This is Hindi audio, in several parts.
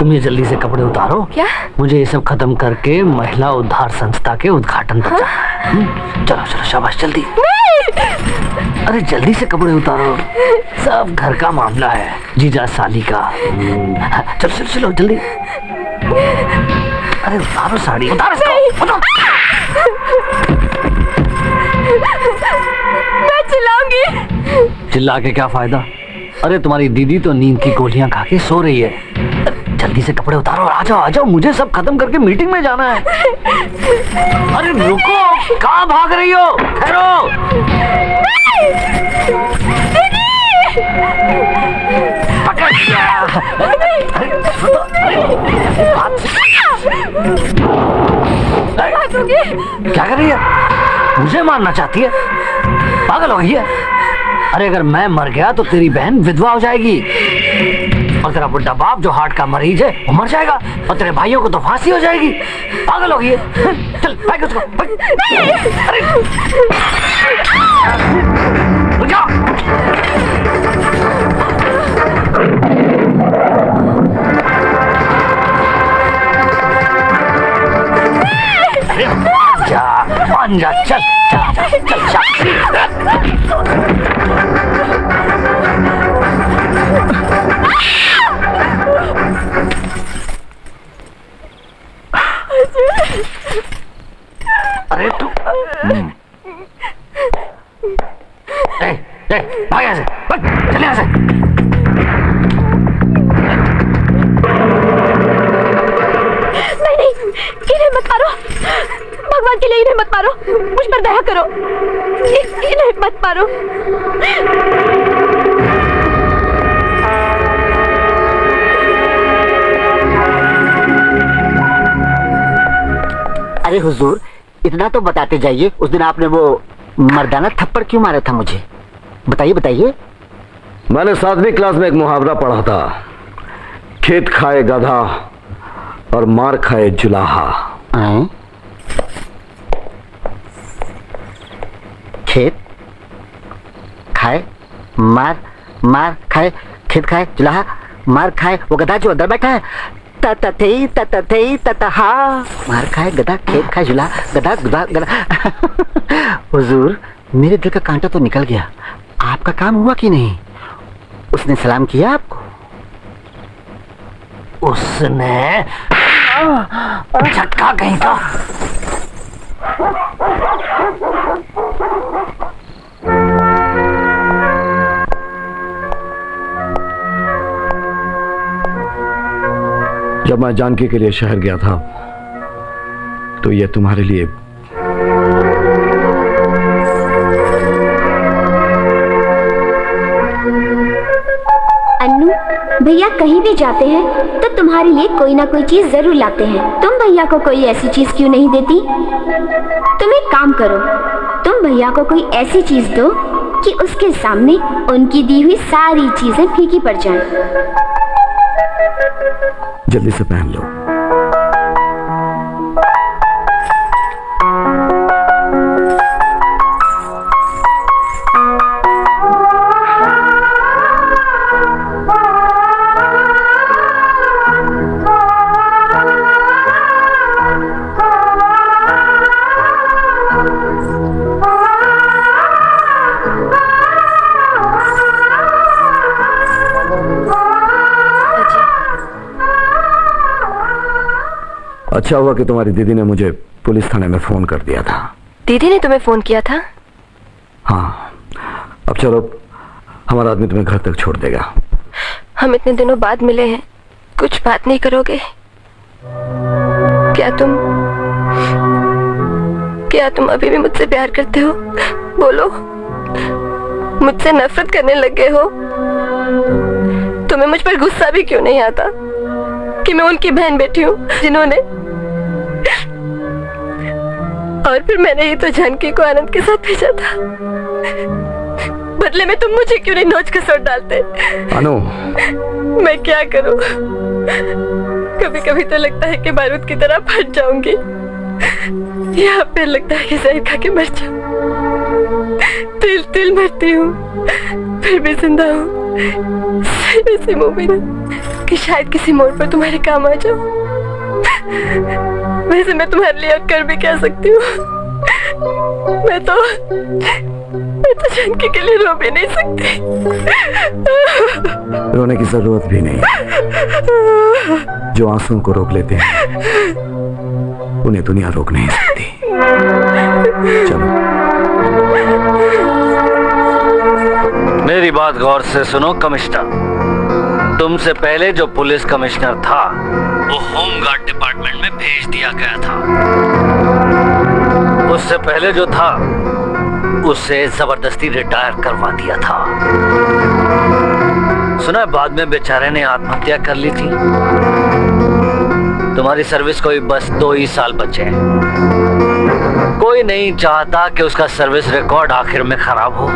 तुम ये जल्दी से कपड़े उतारो। क्या? मुझे ये सब खत्म करके महिला उद्धार संस्था के उद्घाटन पर जाना। चलो चलो शाबाश जल्दी। अरे जल्दी से कपड़े उतारो, सब घर का मामला है, जीजा साली का। चलो चलो चलो जल्दी। अरे उतारो साड़ी, उतारो इसको। मैं चिल्लाऊंगी। चिल्ला के क्या फायदा? अरे तुम्हारी दीदी तो नींद की गोलियां खा के सो रही है। जल्दी से कपड़े उतारो और आ जाओ आ जाओ, मुझे सब खत्म करके मीटिंग में जाना है। अरे रुको, कहाँ भाग रही हो? ठहरो। पकड़ लिया। क्या कर रही है? मुझे मारना चाहती है? पागल हो गई है? अरे अगर मैं मर गया तो तेरी बहन विधवा हो जाएगी और तेरा बुढ़ा बाप जो हार्ट का मरीज है वो मर जाएगा और तेरे भाइयों को तो फांसी हो जाएगी। पागल हो गई है? चल फेंक उसको। अरे रुक जाओ। अरे मान जा, चल चल चल चल। अरे तू भाग यहाँ से, चल यहाँ से। नहीं, इन्हें मत मारो, भगवान के लिए इन्हें मत मारो, मुझ पर दया करो, इन्हें मत मारो। अरे हुजूर, इतना तो बताते जाइए, उस दिन आपने वो मर्दाना थप्पड़ क्यों मारा था मुझे? बताइए बताइए। मैंने 7वीं क्लास में एक मुहावरा पढ़ा था, खेत खाए गधा और मार खाए जुलाहा। खेत खाए मार खाए, खेत खाए जुलाहा मार खाए, वो गधा जो अंदर बैठा है, ततहा मार खाए गधा, खेत खाए जुला, गधा गधा गधा। हुजूर, मेरे दिल का कांटा तो निकल गया, आपका काम हुआ कि नहीं? उसने सलाम किया आपको? उसने झटका कहीं का। जब मैं जानकी के लिए शहर गया था तो ये तुम्हारे लिए अन्नू, भैया कहीं भी जाते हैं तो तुम्हारे लिए कोई ना कोई चीज जरूर लाते हैं। तुम भैया को कोई ऐसी चीज क्यों नहीं देती? तुम एक काम करो, तुम भैया को कोई ऐसी चीज दो कि उसके सामने उनकी दी हुई सारी चीजें फीकी पड़ जाएं। जल्दी से पहन लो। अच्छा हुआ कि तुम्हारी दीदी ने मुझे पुलिस थाने में फोन कर दिया था। दीदी ने तुम्हें फोन किया था? हाँ, अब चलो, हमारा आदमी तुम्हें घर तक छोड़ देगा। हम इतने दिनों बाद मिले हैं, कुछ बात नहीं करोगे? क्या तुम अभी भी मुझसे प्यार करते हो? बोलो, मुझसे नफरत करने लग गए हो? तुम्हें मुझ पर गुस्सा भी क्यों नहीं आता कि मैं उनकी बहन बेटी हूँ जिन्होंने, और फिर मैंने ये तो जानकी को आनंद के साथ भेजा था, बदले में तुम मुझे क्यों नहीं नोच खसोट डालते? अनु, मैं क्या करूं? कभी कभी तो लगता है कि बारूद की तरह फट जाऊंगी, या फिर लगता है कि जहर खा के मर जाऊं। तिल तिल मरती हूँ, फिर भी जिंदा हूँ। ऐसी मूवी कि शायद किसी मोड़ पर तुम्हारे काम आ जाओ। वैसे मैं तुम्हारे लिए अब कर भी क्या सकती हूँ। मैं तो जानकी के लिए रो भी नहीं सकती। रोने की जरूरत भी नहीं। जो आंसुओं को रोक लेते हैं उन्हें दुनिया रोक नहीं सकती। चलो मेरी बात गौर से सुनो कमिश्नर। तुमसे पहले जो पुलिस कमिश्नर था वो होमगार्ड डिपार्टमेंट में भेज दिया गया था। उससे पहले जो था उससे जबरदस्ती रिटायर करवा दिया था। सुना है बाद में बेचारे ने आत्महत्या कर ली थी। तुम्हारी सर्विस को भी बस 2 ही साल बचे हैं। कोई नहीं चाहता कि उसका सर्विस रिकॉर्ड आखिर में खराब हो।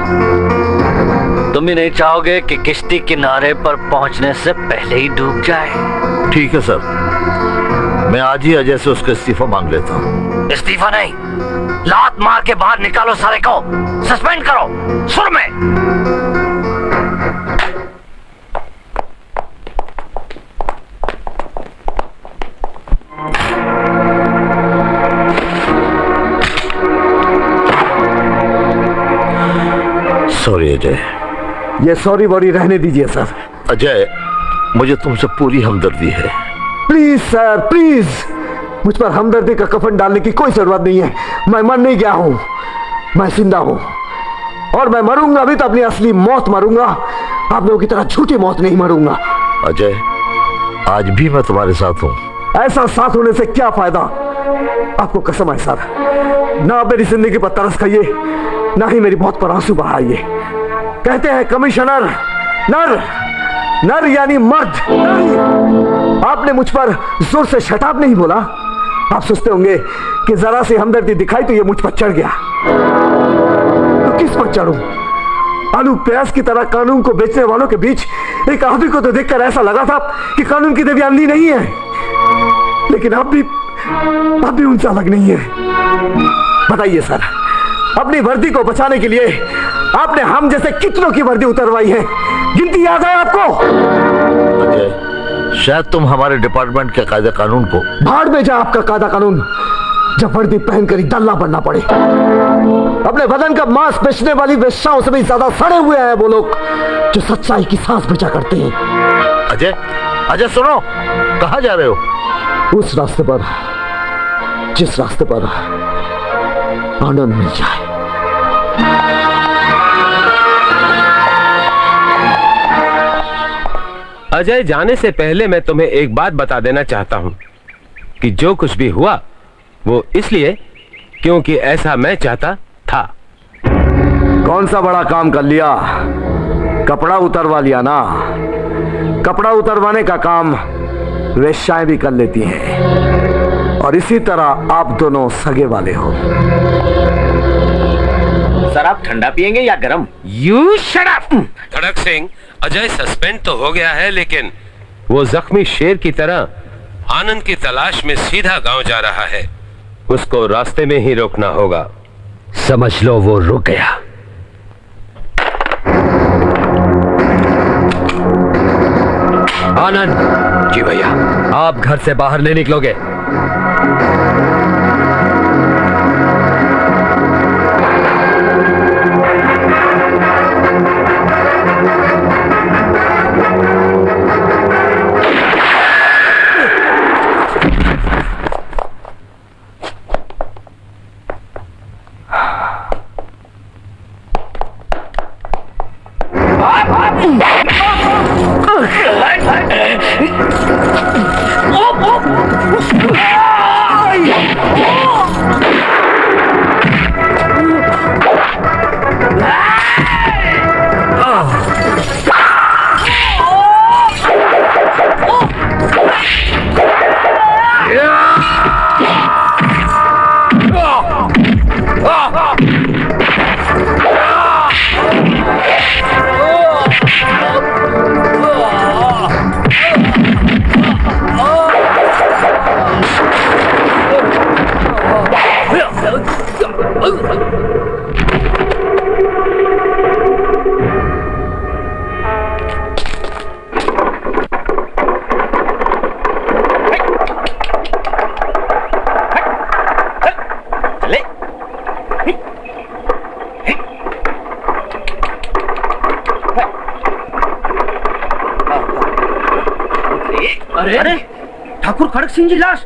तुम भी नहीं चाहोगे कि किश्ती किनारे पर पहुंचने से पहले ही डूब जाए। ठीक है सर, मैं आज ही अजय से उसका इस्तीफा मांग लेता हूँ। इस्तीफा नहीं, लात मार के बाहर निकालो सारे को, सस्पेंड करो सुर में। सॉरी अजय। ये सॉरी वॉरी रहने दीजिए सर। अजय, मुझे तुमसे पूरी हमदर्दी है। प्लीज सर प्लीज, मुझ पर हमदर्दी का कफन डालने की कोई जरूरत नहीं है। मैं मर नहीं गया हूं, मैं जिंदा हूं और मैं मरूंगा भी तो अपनी असली मौत मरूंगा। आप लोगों की तरह झूठी मौत नहीं मरूंगा। अजय, आज भी मैं तुम्हारे साथ हूं। ऐसा साथ होने से क्या फायदा? आपको कसम है सर, ना आप मेरी जिंदगी पर तरस खाइए, ना ही मेरी मौत पर आंसू बहाइए। कहते हैं कमिश्नर नर, नर यानी मर्द नहीं। आपने मुझ पर जोर से शटाब नहीं बोला। आप सोचते होंगे कि जरा सी हमदर्दी दिखाई तो ये मुझ पर चढ़ गया। तो किस पर चढ़ूं? आलू प्याज की तरह कानून को बेचने वालों के बीच एक आदमी को तो देखकर ऐसा लगा था कि कानून की देवी अंधी नहीं है, लेकिन अब भी उनसा अलग नहीं है। बताइए सर, अपनी वर्दी को बचाने के लिए आपने हम जैसे कितनों की वर्दी उतरवाई है? गिनती याद है आपको? अजय, शायद तुम हमारे डिपार्टमेंट के कायदा कानून को। भाड़ में जा आपका कायदा कानून, जब वर्दी पहनकर ही दल्ला बनना पड़े। अपने बदन का मांस बेचने वाली वेश्याओं से भी ज्यादा सड़े हुए हैं वो लोग जो सच्चाई की सांस बचा करते हैं। अजय, अजय सुनो, कहाँ जा रहे हो? उस रास्ते पर जिस रास्ते पर आनंद मिल जाए। अजय, जाने से पहले मैं तुम्हें एक बात बता देना चाहता हूं कि जो कुछ भी हुआ वो इसलिए क्योंकि ऐसा मैं चाहता था। कौन सा बड़ा काम कर लिया? कपड़ा उतरवा लिया ना। कपड़ा उतरवाने का काम वेश्याएं भी कर लेती हैं, और इसी तरह आप दोनों सगे वाले हो। सर, आप ठंडा पियेंगे या गरम? You shut up. Kharak Singh, Ajay suspend तो हो गया है, लेकिन वो जख्मी शेर की तरह आनंद की तलाश में सीधा गांव जा रहा है। उसको रास्ते में ही रोकना होगा। समझ लो वो रुक गया। आनंद जी भैया, आप घर से बाहर नहीं निकलोगे। अरे ठाकुर खड़क सिंह जी लाश